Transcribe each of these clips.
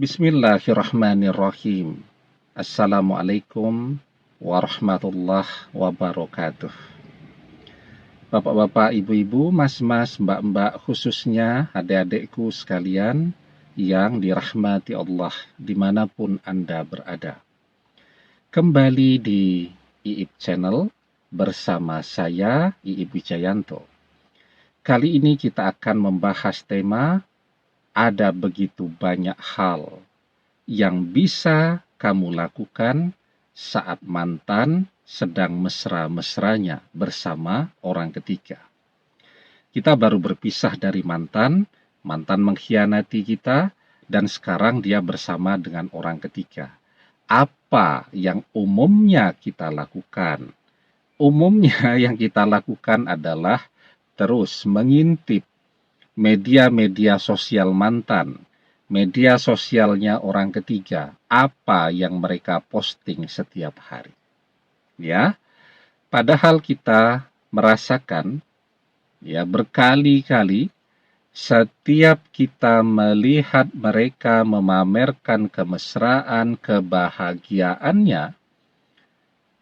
Bismillahirrahmanirrahim. Assalamualaikum warahmatullahi wabarakatuh. Bapak-bapak, ibu-ibu, mas-mas, mbak-mbak, khususnya adik-adikku sekalian yang dirahmati Allah dimanapun Anda berada. Kembali di IIB Channel bersama saya, IIB Wijayanto. Kali ini kita akan membahas tema ada begitu banyak hal yang bisa kamu lakukan saat mantan sedang mesra-mesranya bersama orang ketiga. Kita baru berpisah dari mantan mengkhianati kita, dan sekarang dia bersama dengan orang ketiga. Apa yang umumnya kita lakukan? Umumnya yang kita lakukan adalah terus mengintip media-media sosial mantan, media sosialnya orang ketiga, apa yang mereka posting setiap hari. Ya, padahal kita merasakan ya berkali-kali setiap kita melihat mereka memamerkan kemesraan, kebahagiaannya,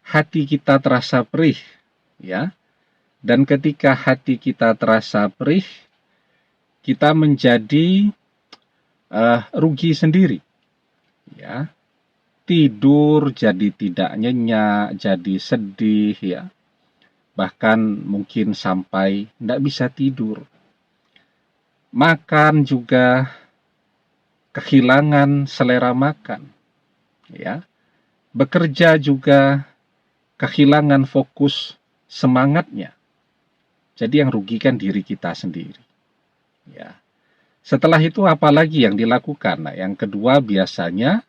hati kita terasa perih, ya. Dan ketika hati kita terasa perih, kita menjadi rugi sendiri, ya. Tidur jadi tidak nyenyak, jadi sedih, ya. Bahkan mungkin sampai tidak bisa tidur. Makan juga kehilangan selera makan, ya. Bekerja juga kehilangan fokus semangatnya. Jadi yang rugikan diri kita sendiri. Ya. Setelah itu apalagi yang dilakukan? Nah, yang kedua biasanya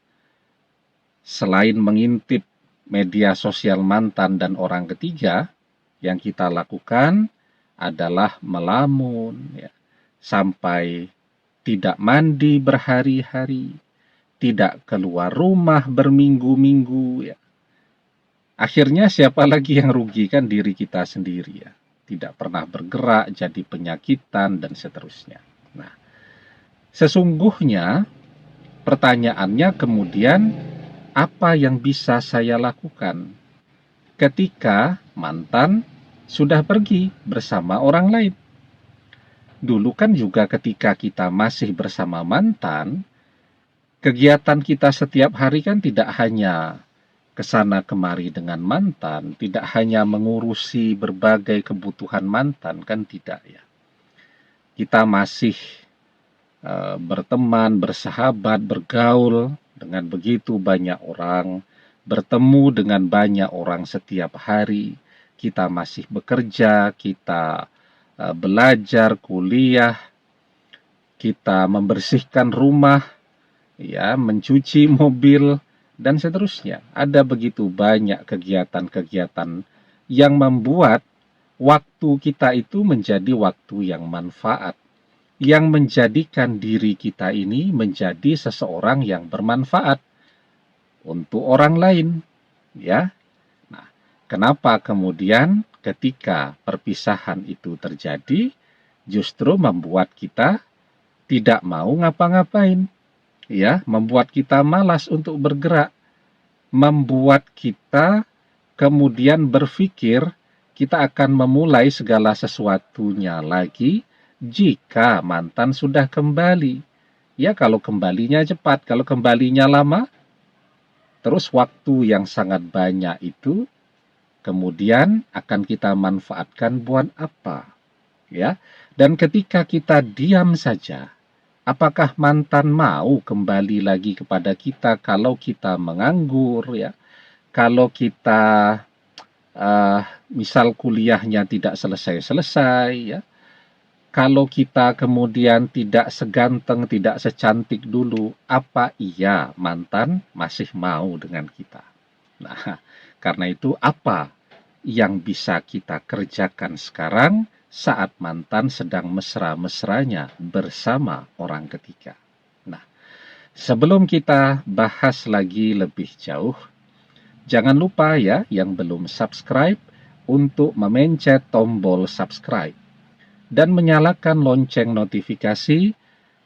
selain mengintip media sosial mantan dan orang ketiga, yang kita lakukan adalah melamun, ya, sampai tidak mandi berhari-hari, tidak keluar rumah berminggu-minggu. Ya. Akhirnya siapa lagi yang rugikan? Diri kita sendiri, ya. Tidak pernah bergerak, jadi penyakitan, dan seterusnya. Nah, sesungguhnya pertanyaannya kemudian, apa yang bisa saya lakukan ketika mantan sudah pergi bersama orang lain? Dulu kan juga ketika kita masih bersama mantan, kegiatan kita setiap hari kan tidak hanya kesana kemari dengan mantan, tidak hanya mengurusi berbagai kebutuhan mantan, kan tidak, ya. Kita masih berteman, bersahabat, bergaul dengan begitu banyak orang, bertemu dengan banyak orang setiap hari. Kita masih bekerja, kita belajar, kuliah, kita membersihkan rumah, ya, mencuci mobil, dan seterusnya. Ada begitu banyak kegiatan-kegiatan yang membuat waktu kita itu menjadi waktu yang manfaat, yang menjadikan diri kita ini menjadi seseorang yang bermanfaat untuk orang lain, ya. Nah, kenapa kemudian ketika perpisahan itu terjadi justru membuat kita tidak mau ngapa-ngapain, ya, membuat kita malas untuk bergerak, membuat kita kemudian berpikir kita akan memulai segala sesuatunya lagi jika mantan sudah kembali. Ya, kalau kembalinya cepat, kalau kembalinya lama, terus waktu yang sangat banyak itu kemudian akan kita manfaatkan buat apa? Ya, dan ketika kita diam saja, apakah mantan mau kembali lagi kepada kita kalau kita menganggur, ya? Kalau kita misal kuliahnya tidak selesai-selesai, ya. Kalau kita kemudian tidak seganteng, tidak secantik dulu, apa iya mantan masih mau dengan kita? Nah, karena itu apa yang bisa kita kerjakan sekarang saat mantan sedang mesra-mesranya bersama orang ketiga? Nah, sebelum kita bahas lagi lebih jauh, jangan lupa ya yang belum subscribe untuk memencet tombol subscribe dan menyalakan lonceng notifikasi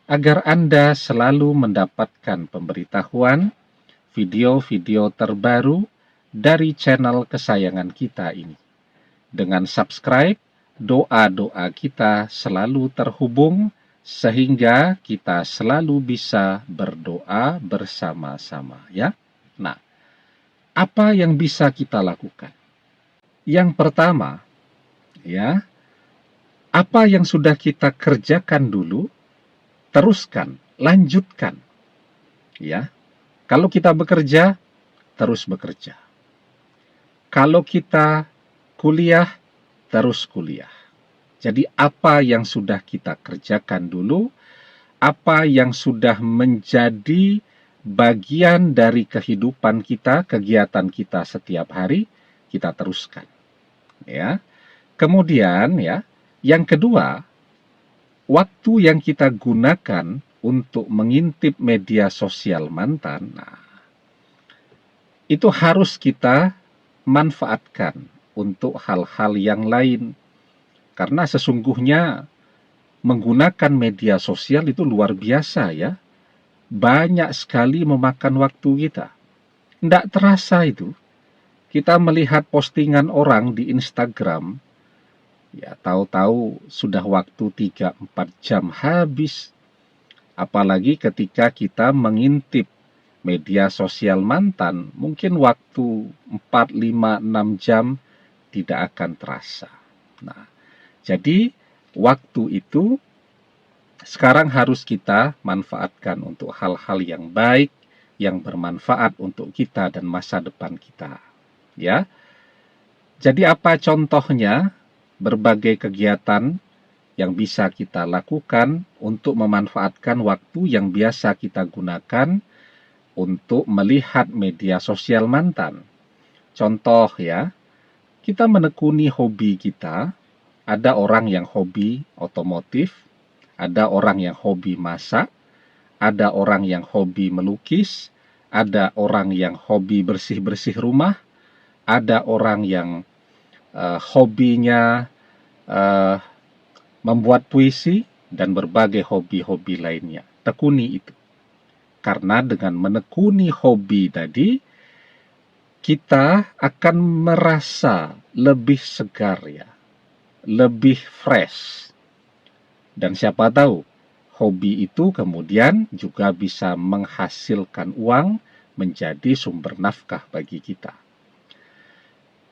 agar Anda selalu mendapatkan pemberitahuan video-video terbaru dari channel kesayangan kita ini. Dengan subscribe, doa-doa kita selalu terhubung sehingga kita selalu bisa berdoa bersama-sama, ya. Nah, apa yang bisa kita lakukan? Yang pertama, ya, apa yang sudah kita kerjakan dulu, teruskan, lanjutkan. Ya. Kalau kita bekerja, terus bekerja. Kalau kita kuliah, terus kuliah. Jadi apa yang sudah kita kerjakan dulu, apa yang sudah menjadi bagian dari kehidupan kita, kegiatan kita setiap hari, kita teruskan. Ya. Kemudian ya, yang kedua, waktu yang kita gunakan untuk mengintip media sosial mantan, nah, itu harus kita manfaatkan untuk hal-hal yang lain. Karena sesungguhnya menggunakan media sosial itu luar biasa ya. Banyak sekali memakan waktu kita. Tidak terasa itu. Kita melihat postingan orang di Instagram, ya tahu-tahu sudah waktu 3-4 jam habis. Apalagi ketika kita mengintip media sosial mantan, mungkin waktu 4, 5, 6 jam tidak akan terasa. Nah, jadi waktu itu sekarang harus kita manfaatkan untuk hal-hal yang baik, yang bermanfaat untuk kita dan masa depan kita. Ya. Jadi apa contohnya? Berbagai kegiatan yang bisa kita lakukan untuk memanfaatkan waktu yang biasa kita gunakan untuk melihat media sosial mantan. Contoh ya, kita menekuni hobi kita. Ada orang yang hobi otomotif, ada orang yang hobi masak, ada orang yang hobi melukis, ada orang yang hobi bersih-bersih rumah, ada orang yang hobinya membuat puisi, dan berbagai hobi-hobi lainnya. Tekuni itu. Karena dengan menekuni hobi tadi, kita akan merasa lebih segar ya, lebih fresh. Dan siapa tahu, hobi itu kemudian juga bisa menghasilkan uang, menjadi sumber nafkah bagi kita.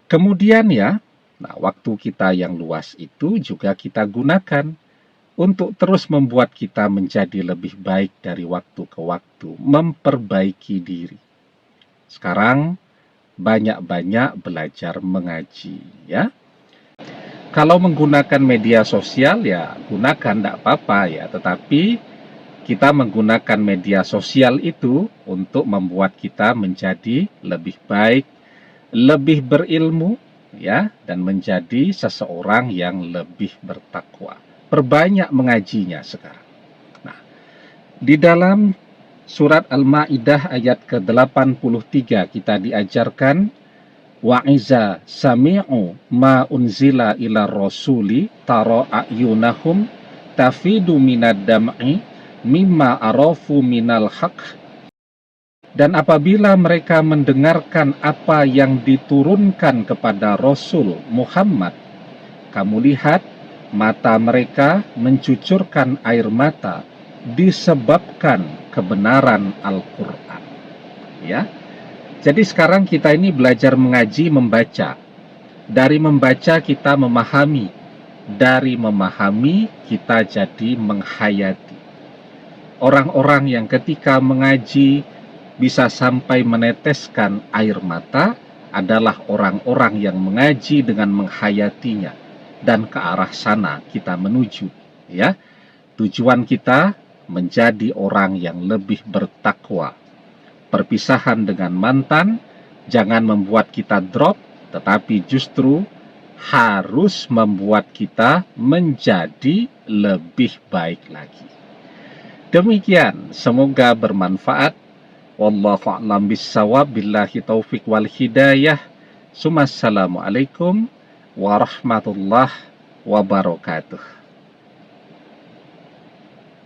Kemudian ya, nah, waktu kita yang luas itu juga kita gunakan untuk terus membuat kita menjadi lebih baik dari waktu ke waktu, memperbaiki diri. Sekarang banyak-banyak belajar mengaji, ya. Kalau menggunakan media sosial ya gunakan, tidak apa-apa ya, tetapi kita menggunakan media sosial itu untuk membuat kita menjadi lebih baik, lebih berilmu, ya, dan menjadi seseorang yang lebih bertakwa. Perbanyak mengajinya sekarang. Nah, di dalam surat Al-Maidah ayat ke-83 kita diajarkan, wa'iza sami'u ma unzila ila rasuli tara a'yunahum tafidu minad dam'i mimma arafu minal haqq. Dan apabila mereka mendengarkan apa yang diturunkan kepada Rasul Muhammad, kamu lihat mata mereka mencucurkan air mata disebabkan kebenaran Al-Quran. Ya, jadi sekarang kita ini belajar mengaji, membaca. Dari membaca kita memahami, dari memahami kita jadi menghayati. Orang-orang yang ketika mengaji bisa sampai meneteskan air mata adalah orang-orang yang mengaji dengan menghayatinya, dan ke arah sana kita menuju, ya. Tujuan kita menjadi orang yang lebih bertakwa. Perpisahan dengan mantan jangan membuat kita drop, tetapi justru harus membuat kita menjadi lebih baik lagi. Demikian, semoga bermanfaat. Wallahu a'lam bissawab, billahi taufik wal hidayah. Assalamualaikum warahmatullahi wabarakatuh.